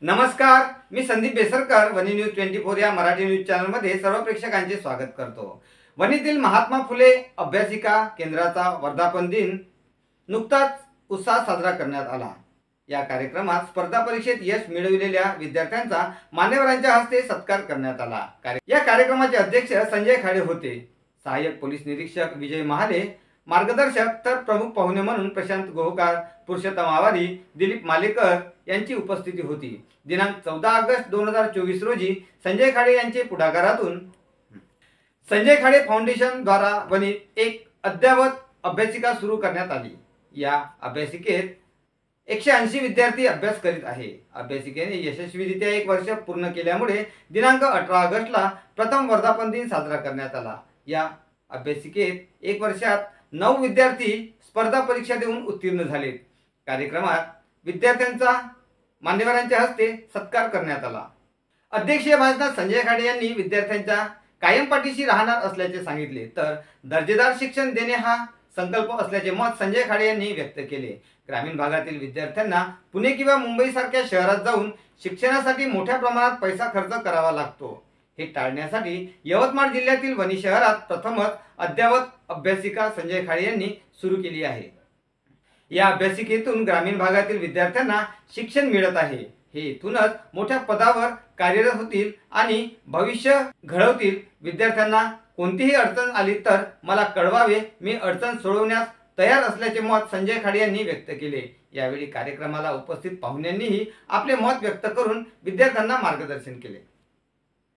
नमस्कार, मी संदीप बेसरकर वनी न्यूज 24 या मराठी न्यूज चॅनलमध्ये सर्व प्रेक्षकांचे स्वागत करतो। वनीतील महात्मा फुले अभ्यासिका केंद्राचा वर्धापन दिन नुकताच उत्साहात साजरा करण्यात आला। या कार्यक्रमात स्पर्धा परीक्षेत यश मिळविलेल्या विद्यार्थ्यांचा मान्यवरांच्या हस्ते सत्कार करण्यात आला। या कार्यक्रमाचे अध्यक्ष संजय खाडे होते। सहाय्यक पोलीस निरीक्षक विजय महाले मार्गदर्शक तर प्रमुख पाहुणे म्हणून प्रशांत गोहकार, पुरुषोत्तम आवारी, दिलीप मालेकर यांची उपस्थिती होती। दिनांक 14 ऑगस्ट 2024 रोजी संजय खाडे यांचे पुढाकारातून संजय खाडे फाउंडेशन द्वारा वनीत एक अद्ययावत अभ्यासिका सुरू करण्यात आली। या अभ्यासिकेत 180 विद्यार्थी अभ्यास करीत आहे। अभ्यासिकेने यशस्वीरित्या 1 वर्ष पूर्ण केल्यामुळे दिनांक 18 ऑगस्टला प्रथम वर्धापन दिन साजरा करण्यात आला। या अभ्यासिकेत 1 वर्षात 9 विद्यार्थी स्पर्धा परीक्षा देऊन उत्तीर्ण झाले। कार्यक्रमात विद्यार्थ्यांचा मान्यवरांच्या हस्ते सत्कार करण्यात आला। अध्यक्षीय भाषणात संजय खाडे यांनी विद्यार्थ्यांच्या कायम पाठीशी राहणार असल्याचे सांगितले, तर दर्जेदार शिक्षण देणे हा संकल्प असल्याचे मत संजय खाडे यांनी व्यक्त केले। ग्रामीण भागातील विद्यार्थ्यांना पुणे किंवा मुंबई सारख्या शहरात जाऊन शिक्षणासाठी मोठ्या प्रमाणात पैसा खर्च करावा लागतो। हे टाळण्यासाठी यवतमाळ जिल्ह्यातील वणी शहरात प्रथमच अद्ययावत अभ्यासिका संजय खाडे यांनी सुरू केली आहे। या अभ्यासिकेतून ग्रामीण भागातील विद्यार्थ्यांना शिक्षण मिळत आहे। हे इथूनच मोठ्या पदावर कार्यरत होतील आणि भविष्य घडवतील। विद्यार्थ्यांना कोणतीही अडचण आली तर मला कळवावे, मी अडचण सोडवण्यास तयार असल्याचे मत संजय खाडे यांनी व्यक्त केले। यावेळी कार्यक्रमाला उपस्थित पाहुण्यांनीही आपले मत व्यक्त करून विद्यार्थ्यांना मार्गदर्शन केले।